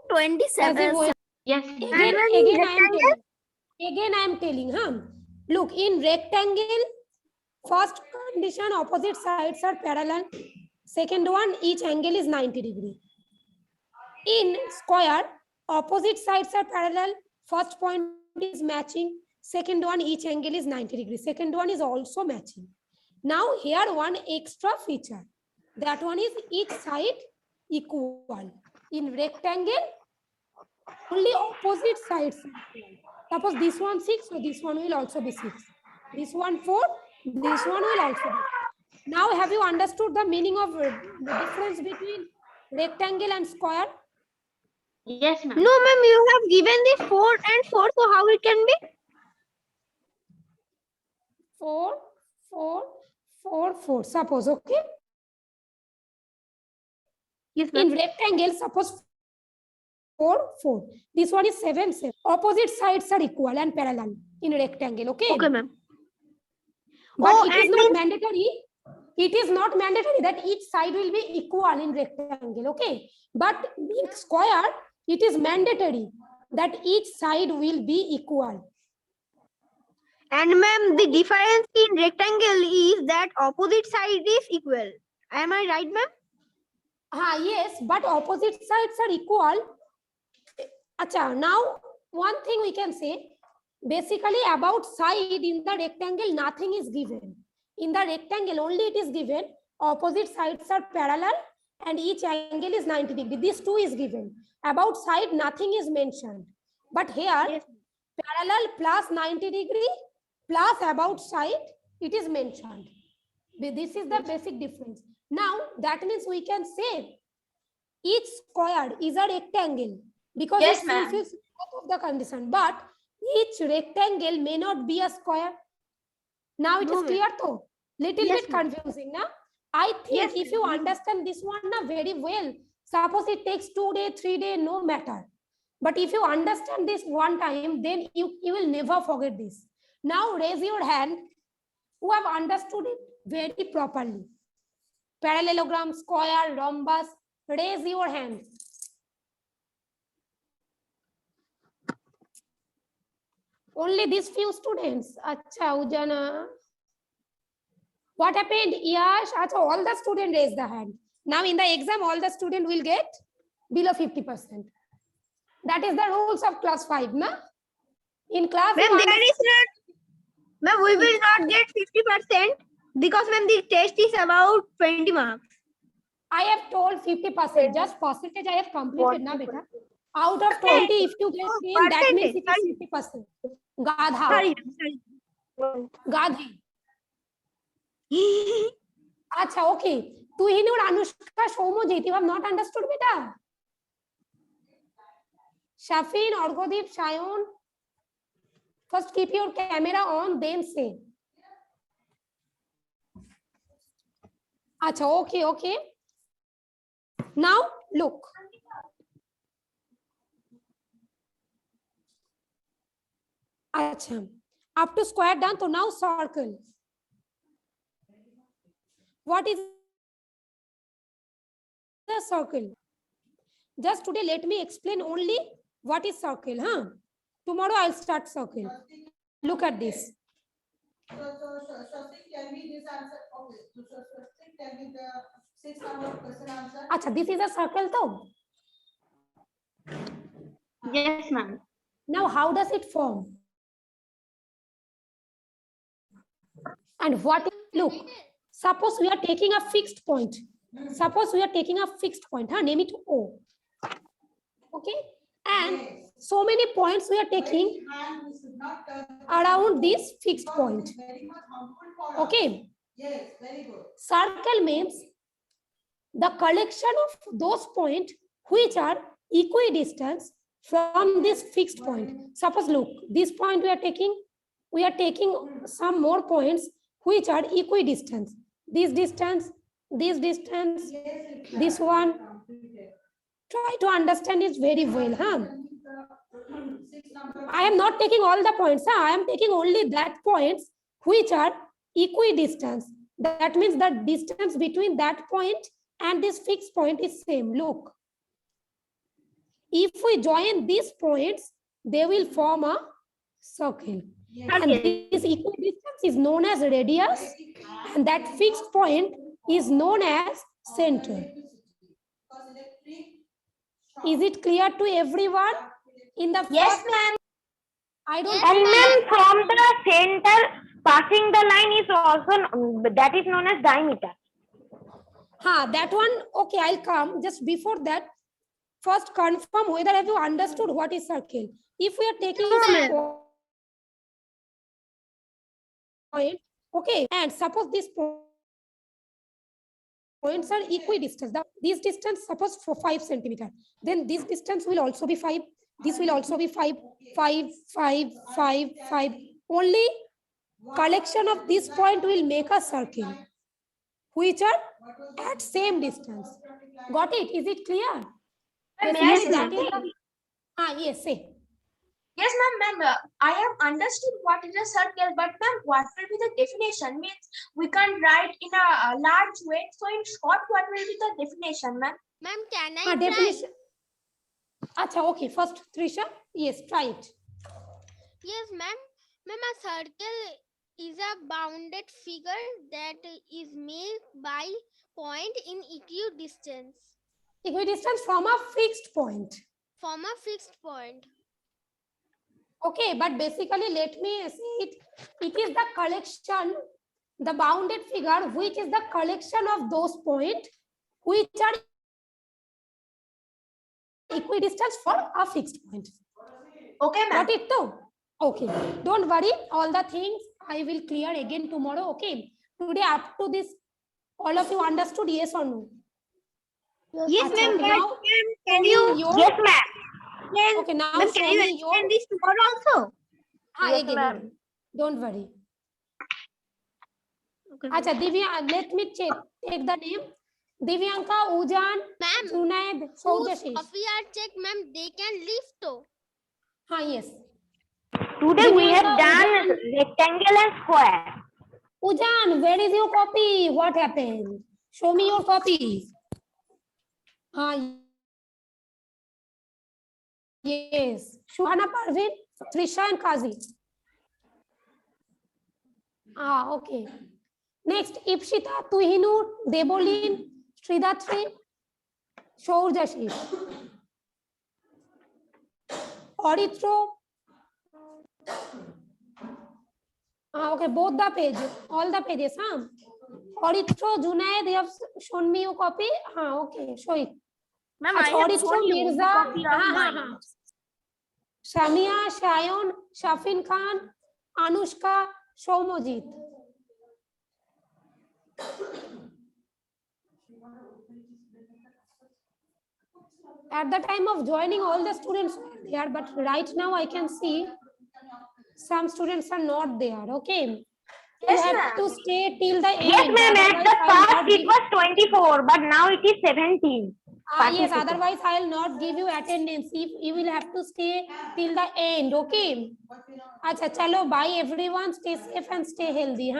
27. Yes. Again I am telling, look, in rectangle, first condition, opposite sides are parallel. Second one, each angle is 90 degree. In square, opposite sides are parallel. First point is matching. Second one, each angle is 90 degree. Second one is also matching. Now here one extra feature. That one is each side equal. In rectangle, only opposite sides are equal. Suppose this one 6, so this one will also be 6. This one 4, this one will also be 4. Now have you understood the meaning of the difference between rectangle and square? Yes, ma'am. No, ma'am, you have given the 4 and 4, so how it can be? 4, 4, 4, 4. Suppose, okay? Yes, In rectangle, suppose 4, 4. This one is 7, 7. Opposite sides are equal and parallel in rectangle, okay? Okay, ma'am. But it is not mandatory. It is not mandatory that each side will be equal in rectangle, okay? But in square, it is mandatory that each side will be equal. And ma'am, the difference in rectangle is that opposite side is equal. Am I right, ma'am? Yes, but opposite sides are equal. Acha, now one thing we can say, basically about side in the rectangle, nothing is given. In the rectangle, only it is given opposite sides are parallel and each angle is 90 degree. This two is given. About side, nothing is mentioned. But here, yes, parallel plus 90 degree plus about side, it is mentioned. This is the basic difference. Now, that means we can say each square is a rectangle because it fulfills both of the condition. But each rectangle may not be a square. Now it is clear though? Little bit confusing, na? I think if you understand this one na, very well, suppose it takes 2 days, 3 days, no matter. But if you understand this one time, then you will never forget this. Now raise your hand who have understood it very properly. Parallelogram, square, rhombus, raise your hand. Only these few students. Acha, Ujana. What happened? Yash, acha, all the students raised the hand. Now in the exam, all the students will get below 50%. That is the rules of class 5, na? In class, ma'am, there is not. Ma'am, we will not get 50% because ma'am, the test is about 20 marks. I have told 50%. Just percentage I have completed, na, beta. Out of 20, if you get 10, that means it is 50%. Gadha. Sorry. Gadhi. Acha, okay. Tuhinur, Anushka, Shomojit, you have not understood, beta. Shafin, Orgodip, Shayon. First, keep your camera on, then say. Acha, okay, okay. Now, look. Acha. Up to square done, so now circle. What is the circle? Just today, let me explain only what is circle, huh? Tomorrow, I'll start circle. Look at this. So tell me this answer. Okay. So tell me the 6 number question answer. Acha, this is a circle, though. Yes, ma'am. Now, how does it form? And what is, look, suppose we are taking a fixed point. Suppose we are taking a fixed point, huh? Name it O. Okay? And so many points we are taking around this fixed point. Okay? Yes, very good. Circle means the collection of those points which are equidistant from this fixed point. Suppose, look, this point we are taking some more points which are equidistant. This distance, this one. Try to understand it very well, huh? I am not taking all the points, huh? I am taking only that points which are equidistant. That means the distance between that point and this fixed point is same. Look. If we join these points, they will form a circle. And this equidistance is known as radius, and that fixed point is known as center. Is it clear to everyone? In the Yes, ma'am. I don't. And ma'am, from the center passing the line is also that is known as diameter. That one. Okay, I'll come. Just before that, first confirm whether have you understood what is circle. If we are taking a point, okay, and suppose this points are equidistant. This distance, suppose for 5 centimeter, then this distance will also be 5. This will also be 5, 5, 5, 5, 5. Only collection of this point will make a circle, which are at same distance. Got it? Is it clear? Yes, That ma'am. is yes, say. Yes, ma'am. I have understood what is a circle, but ma'am, what will be the definition? Means we can't write in a large way. So in short, what will be the definition, ma'am? Ma'am, can I try? Definition. Acha, okay. First, Trisha. Yes, try it. Yes, ma'am. Ma'am, a circle is a bounded figure that is made by point in equidistance Equidistance from a fixed point. from a fixed point. Okay, but basically, let me see it. It is the collection, the bounded figure, which is the collection of those points which are equidistant for a fixed point. Okay, ma'am. Got it though? Okay. Don't worry. All the things I will clear again tomorrow. Okay. Today, up to this, all of you understood? Yes or no? Yes, Acha, ma'am. okay, now Can show you? me your- Yes, ma'am. Okay, now Ma'am, show can you me your. explain this tomorrow also? Yes, Again, ma'am. again. Don't worry. Okay. Acha, Divya, let me check. Take the name. Divyanka, Ujan, Ma'am, Junaid, whose Saujashish. copy are checked, ma'am, they can leave too. Yes. Today we have Divyanka, done rectangle and square. Ujan, where is your copy? What happened? Show me your copy. Yes. Shuhana, Parveen, Trisha and Kazi. Okay. Next, Ipshita, Tuhinu, Debolin, Sridatri, Saujashish. Auditro. Okay, both the pages, all the pages, Auditro, Junaid, you have shown me your copy? Okay, show it. Ma'am, Achha, I have Auditro, shown you the Mirza, copy of mine. Shamia, Shayon, Shafin Khan, Anushka, Shomojit. At the time of joining, all the students were there, but right now I can see some students are not there. Okay. Yes, You have ma'am. to stay till the end. Yes, ma'am. At the Otherwise, I will not first it give- was 24, but now it is 17. Yes, participants. otherwise I'll not give you attendance. If you will have to stay till the end. Okay. Acha, chalo, bye everyone. Stay safe and stay healthy.